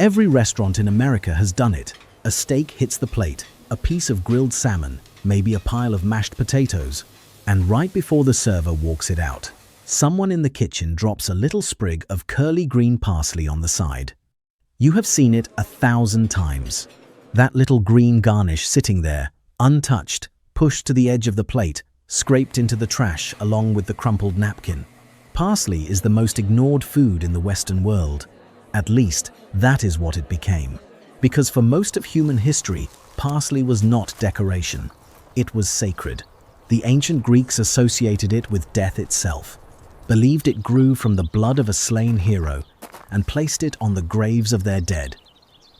Every restaurant in America has done it. A steak hits the plate, a piece of grilled salmon, maybe a pile of mashed potatoes, and right before the server walks it out, someone in the kitchen drops a little sprig of curly green parsley on the side. You have seen it 1,000 times. That little green garnish sitting there, untouched, pushed to the edge of the plate, scraped into the trash along with the crumpled napkin. Parsley is the most ignored food in the Western world. At least, that is what it became. Because for most of human history, parsley was not decoration. It was sacred. The ancient Greeks associated it with death itself, believed it grew from the blood of a slain hero, and placed it on the graves of their dead.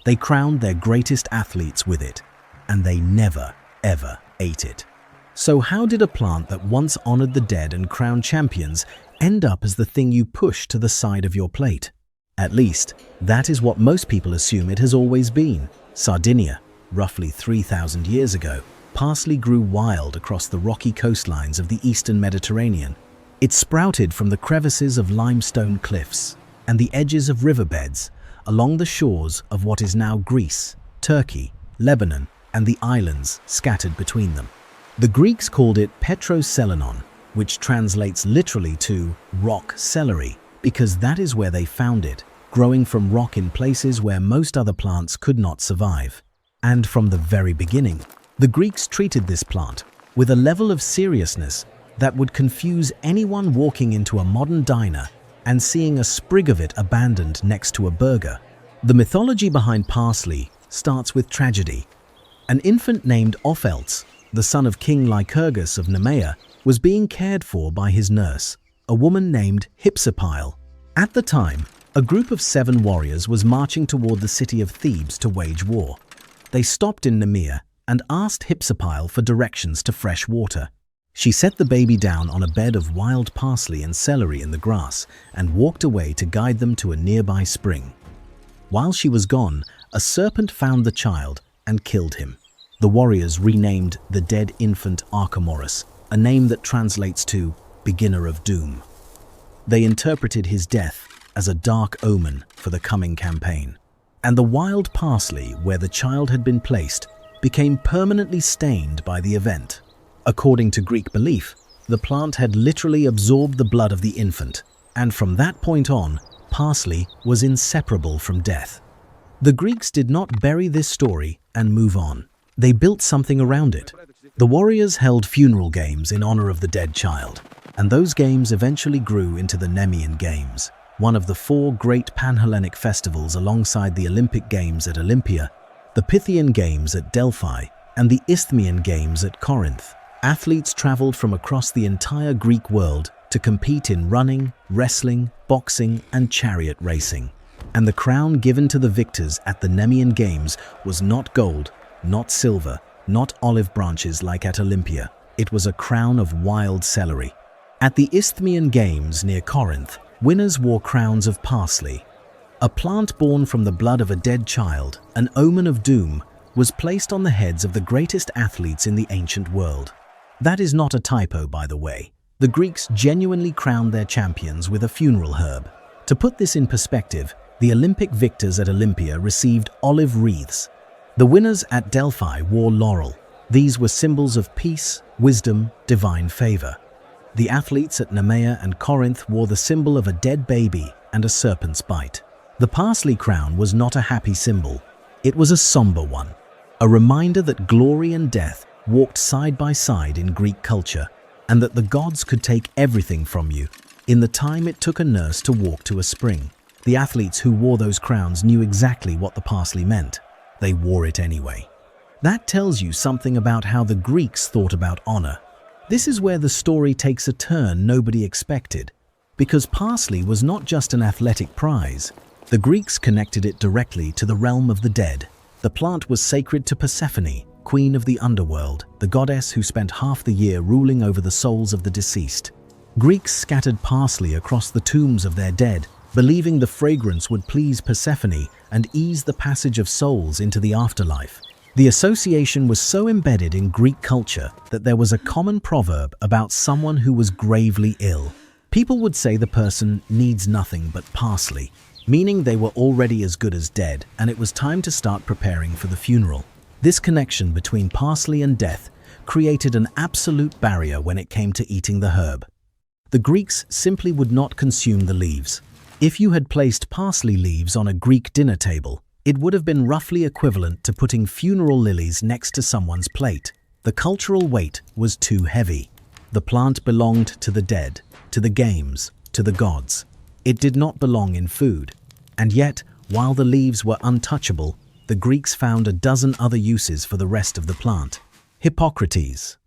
They crowned their greatest athletes with it, and they never, ever ate it. So how did a plant that once honored the dead and crowned champions end up as the thing you push to the side of your plate? At least, that is what most people assume it has always been. Sardinia, roughly 3,000 years ago, parsley grew wild across the rocky coastlines of the eastern Mediterranean. It sprouted from the crevices of limestone cliffs and the edges of riverbeds along the shores of what is now Greece, Turkey, Lebanon, and the islands scattered between them. The Greeks called it petroselenon, which translates literally to rock celery, because that is where they found it, growing from rock in places where most other plants could not survive. And from the very beginning, the Greeks treated this plant with a level of seriousness that would confuse anyone walking into a modern diner and seeing a sprig of it abandoned next to a burger. The mythology behind parsley starts with tragedy. An infant named Opheltes, the son of King Lycurgus of Nemea, was being cared for by his nurse, a woman named Hypsipyle. At the time, a group of 7 warriors was marching toward the city of Thebes to wage war. They stopped in Nemea and asked Hypsipyle for directions to fresh water. She set the baby down on a bed of wild parsley and celery in the grass and walked away to guide them to a nearby spring. While she was gone, a serpent found the child and killed him. The warriors renamed the dead infant Archemorus, a name that translates to beginner of doom. They interpreted his death as a dark omen for the coming campaign. And the wild parsley where the child had been placed became permanently stained by the event. According to Greek belief, the plant had literally absorbed the blood of the infant, and from that point on, parsley was inseparable from death. The Greeks did not bury this story and move on. They built something around it. The warriors held funeral games in honor of the dead child, and those games eventually grew into the Nemean Games, one of the 4 great Pan-Hellenic festivals alongside the Olympic Games at Olympia, the Pythian Games at Delphi, and the Isthmian Games at Corinth. Athletes traveled from across the entire Greek world to compete in running, wrestling, boxing, and chariot racing. And the crown given to the victors at the Nemean Games was not gold, not silver, not olive branches like at Olympia. It was a crown of wild celery. At the Isthmian Games near Corinth, winners wore crowns of parsley. A plant born from the blood of a dead child, an omen of doom, was placed on the heads of the greatest athletes in the ancient world. That is not a typo, by the way. The Greeks genuinely crowned their champions with a funeral herb. To put this in perspective, the Olympic victors at Olympia received olive wreaths. The winners at Delphi wore laurel. These were symbols of peace, wisdom, divine favor. The athletes at Nemea and Corinth wore the symbol of a dead baby and a serpent's bite. The parsley crown was not a happy symbol. It was a somber one, a reminder that glory and death walked side by side in Greek culture, and that the gods could take everything from you in the time it took a nurse to walk to a spring. The athletes who wore those crowns knew exactly what the parsley meant. They wore it anyway. That tells you something about how the Greeks thought about honor. This is where the story takes a turn nobody expected, because parsley was not just an athletic prize. The Greeks connected it directly to the realm of the dead. The plant was sacred to Persephone, queen of the Underworld, the goddess who spent half the year ruling over the souls of the deceased. Greeks scattered parsley across the tombs of their dead, believing the fragrance would please Persephone and ease the passage of souls into the afterlife. The association was so embedded in Greek culture that there was a common proverb about someone who was gravely ill. People would say the person needs nothing but parsley. meaning they were already as good as dead, and it was time to start preparing for the funeral. This connection between parsley and death created an absolute barrier when it came to eating the herb. The Greeks simply would not consume the leaves. If you had placed parsley leaves on a Greek dinner table, it would have been roughly equivalent to putting funeral lilies next to someone's plate. The cultural weight was too heavy. The plant belonged to the dead, to the games, to the gods. It did not belong in food. And yet, while the leaves were untouchable, the Greeks found a dozen other uses for the rest of the plant. Hippocrates,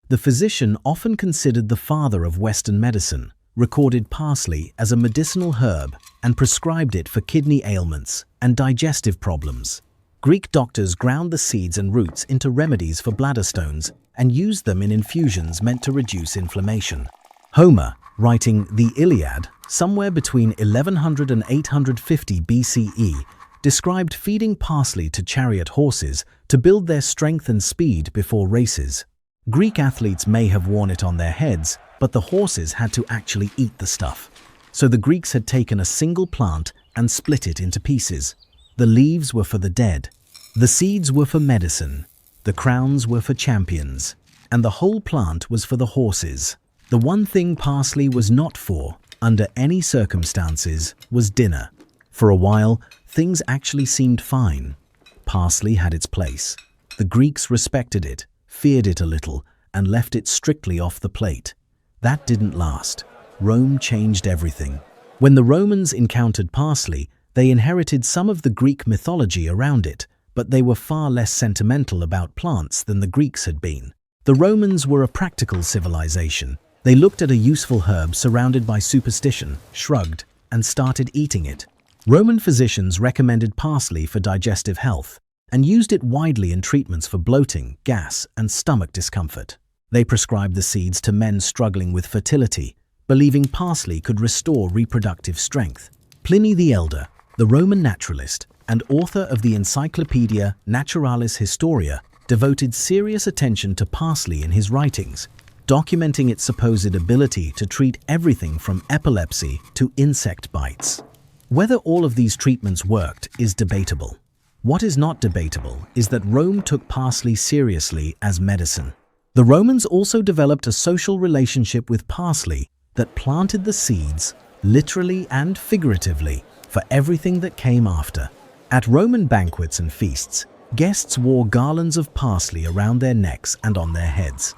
the physician often considered the father of Western medicine, recorded parsley as a medicinal herb and prescribed it for kidney ailments and digestive problems. Greek doctors ground the seeds and roots into remedies for bladder stones and used them in infusions meant to reduce inflammation. Homer, writing the Iliad somewhere between 1100 and 850 BCE, described feeding parsley to chariot horses to build their strength and speed before races. Greek athletes may have worn it on their heads, but the horses had to actually eat the stuff. So the Greeks had taken a single plant and split it into pieces. The leaves were for the dead, the seeds were for medicine, the crowns were for champions, and the whole plant was for the horses. The one thing parsley was not for, under any circumstances, was dinner. For a while, things actually seemed fine. Parsley had its place. The Greeks respected it, feared it a little, and left it strictly off the plate. That didn't last. Rome changed everything. When the Romans encountered parsley, they inherited some of the Greek mythology around it, but they were far less sentimental about plants than the Greeks had been. The Romans were a practical civilization. They looked at a useful herb surrounded by superstition, shrugged, and started eating it. Roman physicians recommended parsley for digestive health and used it widely in treatments for bloating, gas, and stomach discomfort. They prescribed the seeds to men struggling with fertility, believing parsley could restore reproductive strength. Pliny the Elder, the Roman naturalist and author of the Encyclopaedia Naturalis Historia, devoted serious attention to parsley in his writings, documenting its supposed ability to treat everything from epilepsy to insect bites. Whether all of these treatments worked is debatable. What is not debatable is that Rome took parsley seriously as medicine. The Romans also developed a social relationship with parsley that planted the seeds, literally and figuratively, for everything that came after. At Roman banquets and feasts, guests wore garlands of parsley around their necks and on their heads.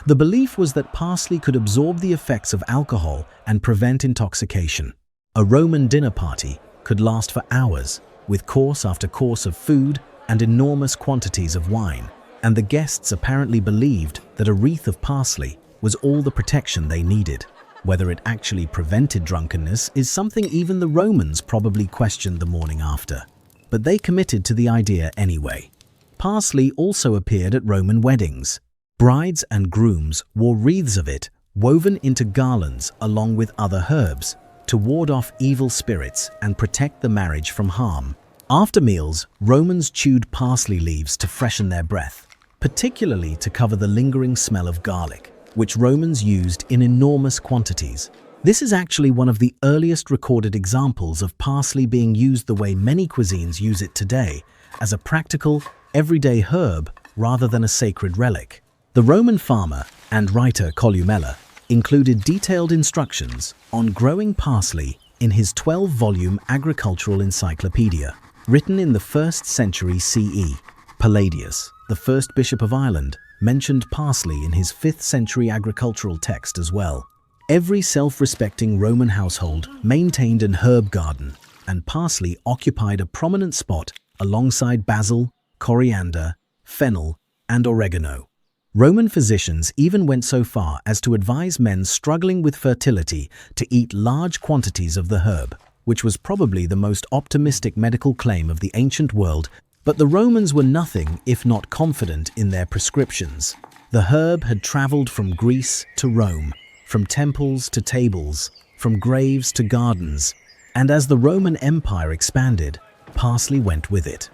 The belief was that parsley could absorb the effects of alcohol and prevent intoxication. A Roman dinner party could last for hours, with course after course of food and enormous quantities of wine, and the guests apparently believed that a wreath of parsley was all the protection they needed. Whether it actually prevented drunkenness is something even the Romans probably questioned the morning after, but they committed to the idea anyway. Parsley also appeared at Roman weddings. Brides and grooms wore wreaths of it, woven into garlands along with other herbs, to ward off evil spirits and protect the marriage from harm. After meals, Romans chewed parsley leaves to freshen their breath, particularly to cover the lingering smell of garlic, which Romans used in enormous quantities. This is actually one of the earliest recorded examples of parsley being used the way many cuisines use it today, as a practical, everyday herb rather than a sacred relic. The Roman farmer and writer Columella included detailed instructions on growing parsley in his 12-volume agricultural encyclopedia, written in the 1st century CE. Palladius, the first bishop of Ireland, mentioned parsley in his 5th century agricultural text as well. Every self-respecting Roman household maintained an herb garden, and parsley occupied a prominent spot alongside basil, coriander, fennel, and oregano. Roman physicians even went so far as to advise men struggling with fertility to eat large quantities of the herb, which was probably the most optimistic medical claim of the ancient world, but the Romans were nothing if not confident in their prescriptions. The herb had traveled from Greece to Rome, from temples to tables, from graves to gardens, and as the Roman Empire expanded, parsley went with it.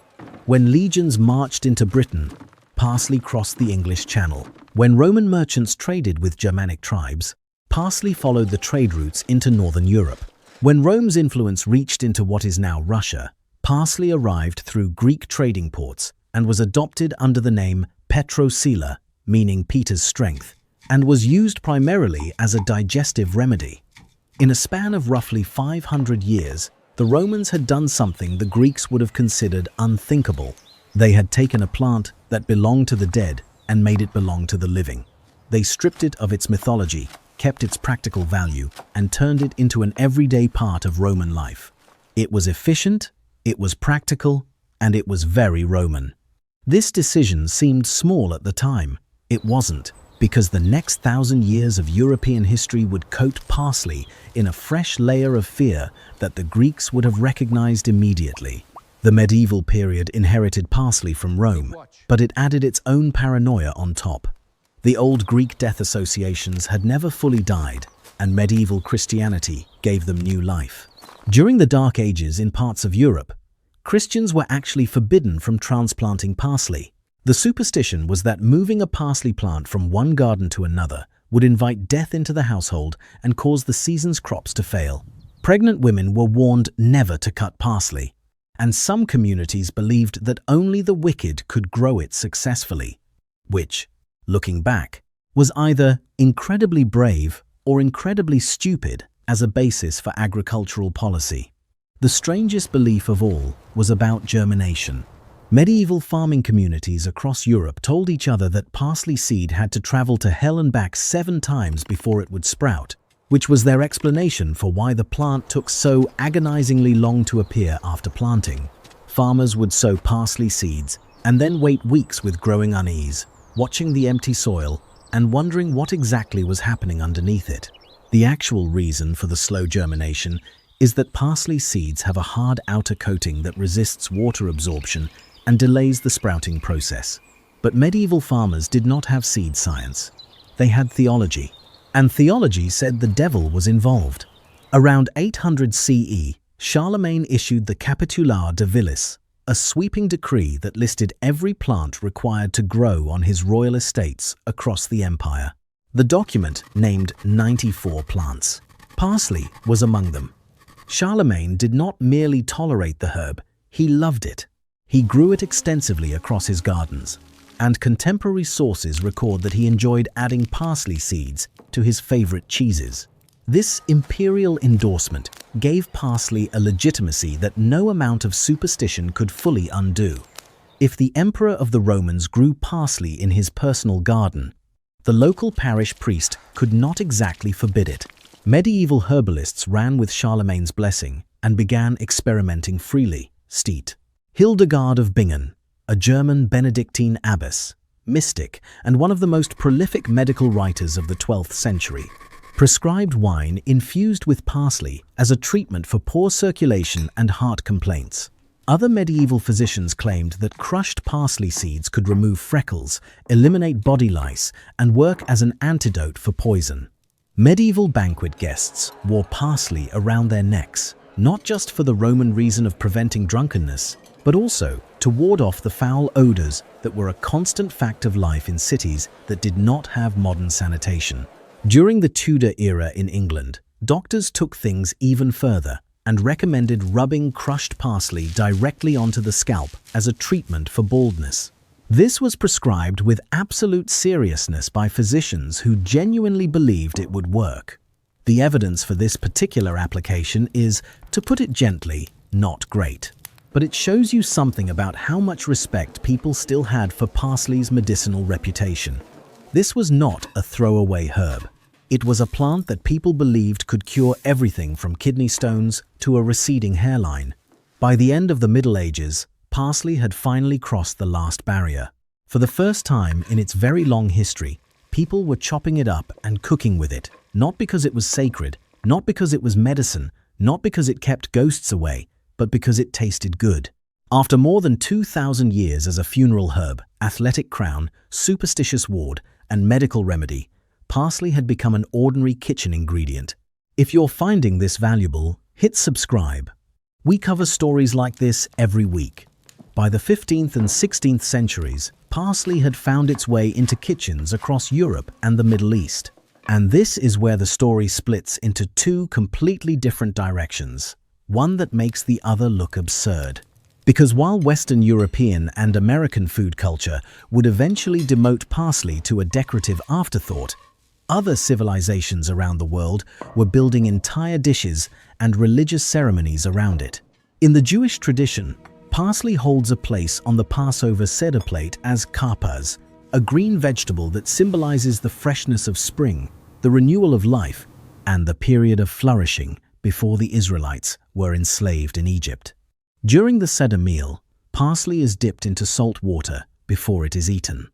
When legions marched into Britain, parsley crossed the English Channel. When Roman merchants traded with Germanic tribes, parsley followed the trade routes into northern Europe. When Rome's influence reached into what is now Russia, parsley arrived through Greek trading ports and was adopted under the name Petrosila, meaning Peter's strength, and was used primarily as a digestive remedy. In a span of roughly 500 years, the Romans had done something the Greeks would have considered unthinkable. They had taken a plant that belonged to the dead and made it belong to the living. They stripped it of its mythology, kept its practical value, and turned it into an everyday part of Roman life. It was efficient, it was practical, and it was very Roman. This decision seemed small at the time. It wasn't, because the next 1,000 years of European history would coat parsley in a fresh layer of fear that the Greeks would have recognized immediately. The medieval period inherited parsley from Rome, but it added its own paranoia on top. The old Greek death associations had never fully died, and medieval Christianity gave them new life. During the Dark Ages in parts of Europe, Christians were actually forbidden from transplanting parsley. The superstition was that moving a parsley plant from one garden to another would invite death into the household and cause the season's crops to fail. Pregnant women were warned never to cut parsley, and some communities believed that only the wicked could grow it successfully, which, looking back, was either incredibly brave or incredibly stupid as a basis for agricultural policy. The strangest belief of all was about germination. Medieval farming communities across Europe told each other that parsley seed had to travel to hell and back 7 times before it would sprout, which was their explanation for why the plant took so agonizingly long to appear after planting. Farmers would sow parsley seeds and then wait weeks with growing unease, watching the empty soil and wondering what exactly was happening underneath it. The actual reason for the slow germination is that parsley seeds have a hard outer coating that resists water absorption and delays the sprouting process. But medieval farmers did not have seed science. They had theology, and theology said the devil was involved. Around 800 CE, Charlemagne issued the Capitula de Villis, a sweeping decree that listed every plant required to grow on his royal estates across the empire. The document named 94 plants. Parsley was among them. Charlemagne did not merely tolerate the herb, he loved it. He grew it extensively across his gardens, and contemporary sources record that he enjoyed adding parsley seeds to his favorite cheeses. This imperial endorsement gave parsley a legitimacy that no amount of superstition could fully undo. If the emperor of the Romans grew parsley in his personal garden, the local parish priest could not exactly forbid it. Medieval herbalists ran with Charlemagne's blessing and began experimenting freely. Steet. Hildegard of Bingen, a German Benedictine abbess, mystic, and one of the most prolific medical writers of the 12th century, prescribed wine infused with parsley as a treatment for poor circulation and heart complaints. Other medieval physicians claimed that crushed parsley seeds could remove freckles, eliminate body lice, and work as an antidote for poison. Medieval banquet guests wore parsley around their necks, not just for the Roman reason of preventing drunkenness, but also to ward off the foul odors that were a constant fact of life in cities that did not have modern sanitation. During the Tudor era in England, doctors took things even further and recommended rubbing crushed parsley directly onto the scalp as a treatment for baldness. This was prescribed with absolute seriousness by physicians who genuinely believed it would work. The evidence for this particular application is, to put it gently, not great. But it shows you something about how much respect people still had for parsley's medicinal reputation. This was not a throwaway herb. It was a plant that people believed could cure everything from kidney stones to a receding hairline. By the end of the Middle Ages, parsley had finally crossed the last barrier. For the first time in its very long history, people were chopping it up and cooking with it, not because it was sacred, not because it was medicine, not because it kept ghosts away, but because it tasted good. After more than 2,000 years as a funeral herb, athletic crown, superstitious ward, and medical remedy, parsley had become an ordinary kitchen ingredient. If you're finding this valuable, hit subscribe. We cover stories like this every week. By the 15th and 16th centuries, parsley had found its way into kitchens across Europe and the Middle East. And this is where the story splits into two completely different directions, one that makes the other look absurd. Because while Western European and American food culture would eventually demote parsley to a decorative afterthought, other civilizations around the world were building entire dishes and religious ceremonies around it. In the Jewish tradition, parsley holds a place on the Passover Seder plate as karpas, a green vegetable that symbolizes the freshness of spring, the renewal of life, and the period of flourishing before the Israelites were enslaved in Egypt. During the Seder meal, parsley is dipped into salt water before it is eaten.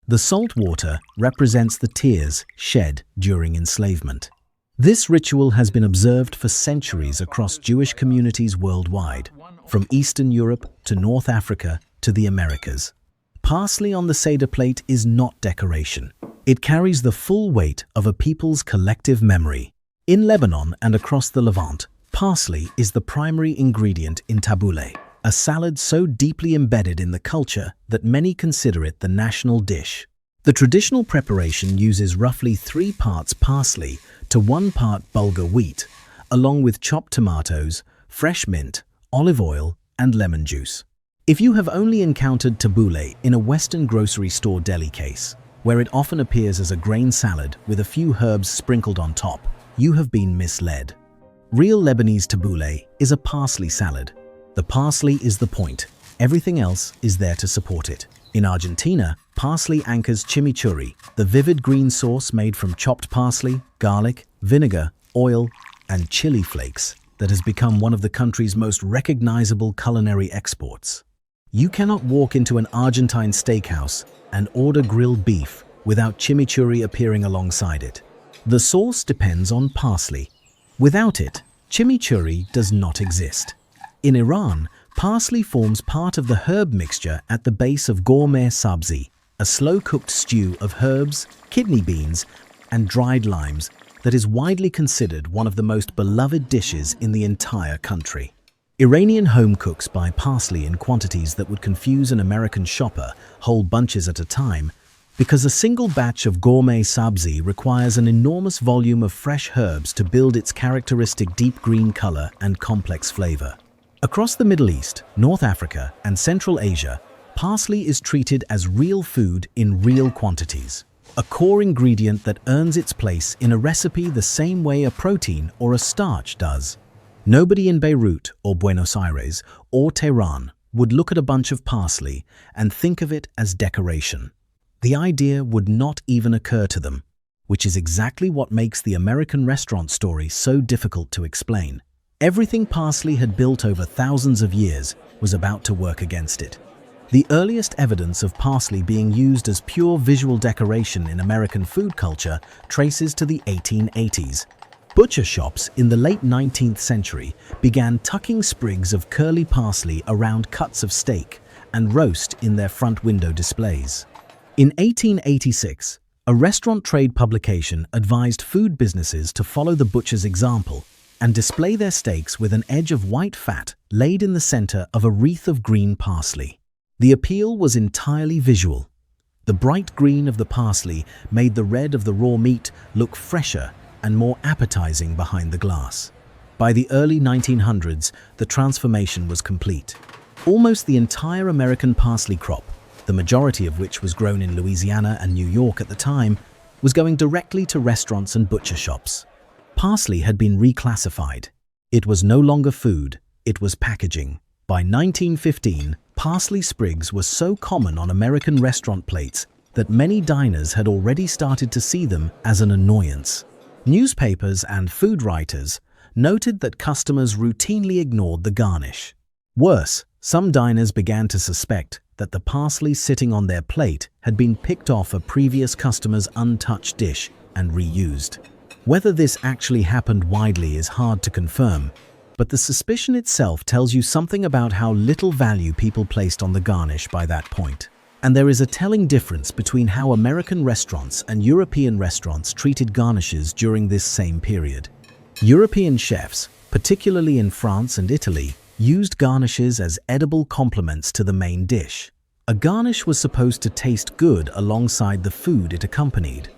The salt water represents the tears shed during enslavement. This ritual has been observed for centuries across Jewish communities worldwide, from Eastern Europe to North Africa to the Americas. Parsley on the Seder plate is not decoration. It carries the full weight of a people's collective memory. In Lebanon and across the Levant, parsley is the primary ingredient in tabbouleh, a salad so deeply embedded in the culture that many consider it the national dish. The traditional preparation uses roughly 3 parts parsley to 1 part bulgur wheat, along with chopped tomatoes, fresh mint, olive oil, and lemon juice. If you have only encountered tabbouleh in a Western grocery store deli case, where it often appears as a grain salad with a few herbs sprinkled on top, you have been misled. Real Lebanese tabbouleh is a parsley salad. The parsley is the point. Everything else is there to support it. In Argentina, parsley anchors chimichurri, the vivid green sauce made from chopped parsley, garlic, vinegar, oil, and chili flakes that has become one of the country's most recognizable culinary exports. You cannot walk into an Argentine steakhouse and order grilled beef without chimichurri appearing alongside it. The sauce depends on parsley. Without it, chimichurri does not exist. In Iran, parsley forms part of the herb mixture at the base of gourmet sabzi, a slow-cooked stew of herbs, kidney beans, and dried limes that is widely considered one of the most beloved dishes in the entire country. Iranian home cooks buy parsley in quantities that would confuse an American shopper, whole bunches at a time, because a single batch of gourmet sabzi requires an enormous volume of fresh herbs to build its characteristic deep green color and complex flavor. Across the Middle East, North Africa, and Central Asia, parsley is treated as real food in real quantities, a core ingredient that earns its place in a recipe the same way a protein or a starch does. Nobody in Beirut or Buenos Aires or Tehran would look at a bunch of parsley and think of it as decoration. The idea would not even occur to them, which is exactly what makes the American restaurant story so difficult to explain. Everything parsley had built over thousands of years was about to work against it. The earliest evidence of parsley being used as pure visual decoration in American food culture traces to the 1880s. Butcher shops in the late 19th century began tucking sprigs of curly parsley around cuts of steak and roast in their front window displays. In 1886, a restaurant trade publication advised food businesses to follow the butcher's example and display their steaks with an edge of white fat laid in the center of a wreath of green parsley. The appeal was entirely visual. The bright green of the parsley made the red of the raw meat look fresher and more appetizing behind the glass. By the early 1900s, the transformation was complete. Almost the entire American parsley crop, the majority of which was grown in Louisiana and New York at the time, was going directly to restaurants and butcher shops. Parsley had been reclassified. It was no longer food, it was packaging. By 1915, parsley sprigs were so common on American restaurant plates that many diners had already started to see them as an annoyance. Newspapers and food writers noted that customers routinely ignored the garnish. Worse, some diners began to suspect that the parsley sitting on their plate had been picked off a previous customer's untouched dish and reused. Whether this actually happened widely is hard to confirm, but the suspicion itself tells you something about how little value people placed on the garnish by that point. And there is a telling difference between how American restaurants and European restaurants treated garnishes during this same period. European chefs, particularly in France and Italy, used garnishes as edible complements to the main dish. A garnish was supposed to taste good alongside the food it accompanied.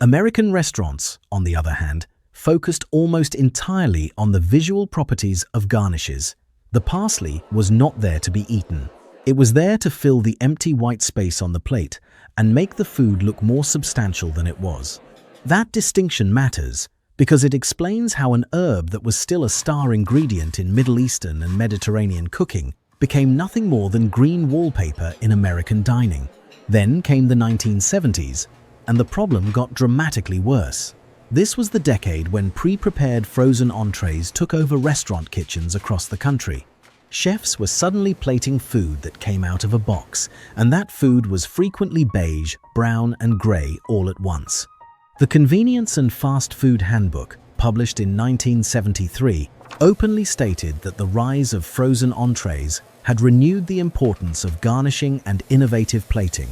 American restaurants, on the other hand, focused almost entirely on the visual properties of garnishes. The parsley was not there to be eaten. It was there to fill the empty white space on the plate and make the food look more substantial than it was. That distinction matters because it explains how an herb that was still a star ingredient in Middle Eastern and Mediterranean cooking became nothing more than green wallpaper in American dining. Then came the 1970s, and the problem got dramatically worse. This was the decade when pre-prepared frozen entrees took over restaurant kitchens across the country. Chefs were suddenly plating food that came out of a box, and that food was frequently beige, brown, and grey all at once. The Convenience and Fast Food Handbook, published in 1973, openly stated that the rise of frozen entrees had renewed the importance of garnishing and innovative plating.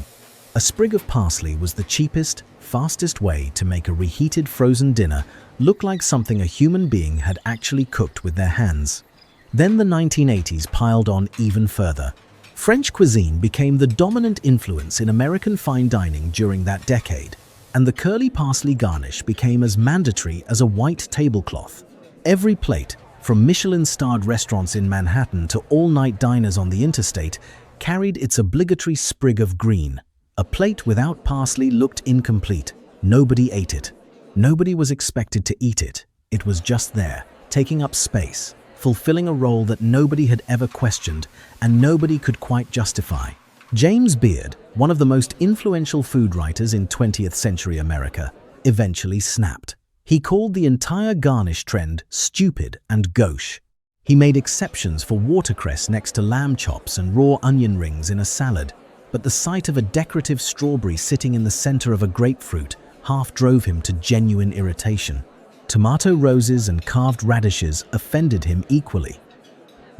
A sprig of parsley was the cheapest, fastest way to make a reheated frozen dinner look like something a human being had actually cooked with their hands. Then the 1980s piled on even further. French cuisine became the dominant influence in American fine dining during that decade, and the curly parsley garnish became as mandatory as a white tablecloth. Every plate, from Michelin-starred restaurants in Manhattan to all-night diners on the interstate, carried its obligatory sprig of green. A plate without parsley looked incomplete. Nobody ate it. Nobody was expected to eat it. It was just there, taking up space, fulfilling a role that nobody had ever questioned and nobody could quite justify. James Beard, one of the most influential food writers in 20th century America, eventually snapped. He called the entire garnish trend stupid and gauche. He made exceptions for watercress next to lamb chops and raw onion rings in a salad, but the sight of a decorative strawberry sitting in the center of a grapefruit half drove him to genuine irritation. Tomato roses and carved radishes offended him equally.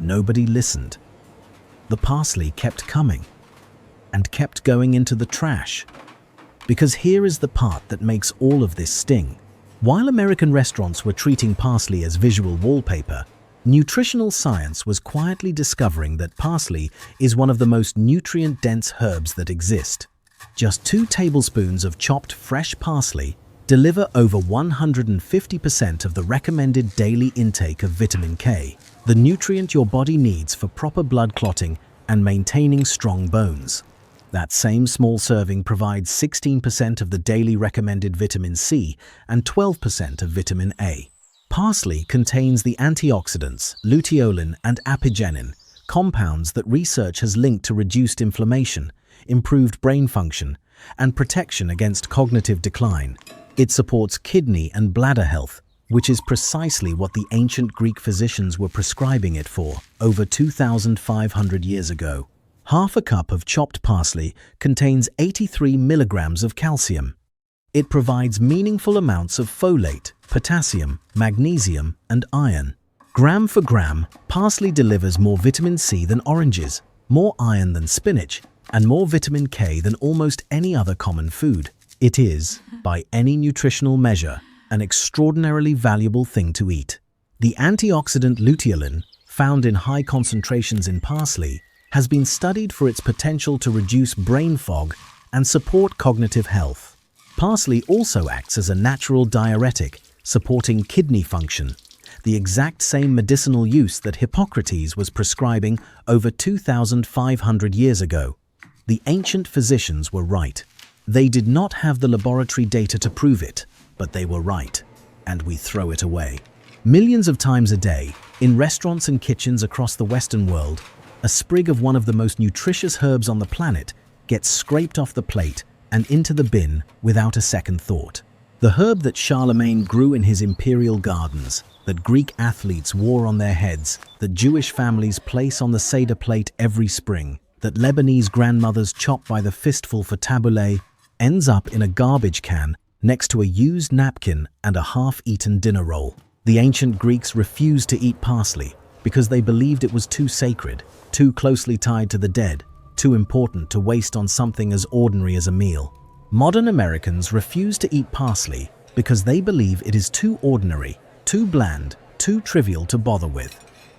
Nobody listened. The parsley kept coming and kept going into the trash. Because here is the part that makes all of this sting. While American restaurants were treating parsley as visual wallpaper, nutritional science was quietly discovering that parsley is one of the most nutrient-dense herbs that exist. Just 2 tablespoons of chopped fresh parsley deliver over 150% of the recommended daily intake of vitamin K, the nutrient your body needs for proper blood clotting and maintaining strong bones. That same small serving provides 16% of the daily recommended vitamin C and 12% of vitamin A. Parsley contains the antioxidants, luteolin and apigenin, compounds that research has linked to reduced inflammation, improved brain function, and protection against cognitive decline. It supports kidney and bladder health, which is precisely what the ancient Greek physicians were prescribing it for over 2,500 years ago. Half a cup of chopped parsley contains 83 milligrams of calcium. It provides meaningful amounts of folate, potassium, magnesium, and iron. Gram for gram, parsley delivers more vitamin C than oranges, more iron than spinach, and more vitamin K than almost any other common food. It is, by any nutritional measure, an extraordinarily valuable thing to eat. The antioxidant luteolin, found in high concentrations in parsley, has been studied for its potential to reduce brain fog and support cognitive health. Parsley also acts as a natural diuretic, supporting kidney function, the exact same medicinal use that Hippocrates was prescribing over 2,500 years ago. The ancient physicians were right. They did not have the laboratory data to prove it, but they were right, and we throw it away. Millions of times a day, in restaurants and kitchens across the Western world, a sprig of one of the most nutritious herbs on the planet gets scraped off the plate and into the bin without a second thought. The herb that Charlemagne grew in his imperial gardens, that Greek athletes wore on their heads, that Jewish families place on the Seder plate every spring, that Lebanese grandmothers chop by the fistful for tabbouleh, ends up in a garbage can next to a used napkin and a half-eaten dinner roll. The ancient Greeks refused to eat parsley because they believed it was too sacred, too closely tied to the dead, too important to waste on something as ordinary as a meal. Modern Americans refuse to eat parsley because they believe it is too ordinary, too bland, too trivial to bother with.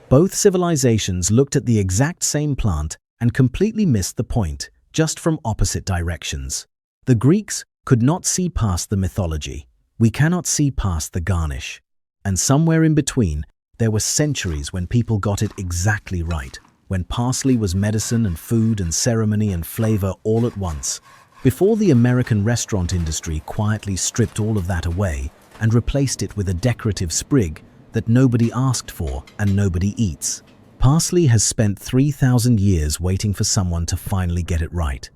Both civilizations looked at the exact same plant and completely missed the point, just from opposite directions. The Greeks could not see past the mythology. We cannot see past the garnish. And somewhere in between, there were centuries when people got it exactly right, when parsley was medicine and food and ceremony and flavor all at once. Before the American restaurant industry quietly stripped all of that away and replaced it with a decorative sprig that nobody asked for and nobody eats. Parsley has spent 3,000 years waiting for someone to finally get it right.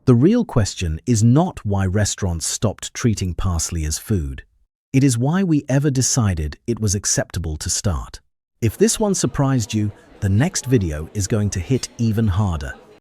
The real question is not why restaurants stopped treating parsley as food. It is why we ever decided it was acceptable to start. If this one surprised you, the next video is going to hit even harder.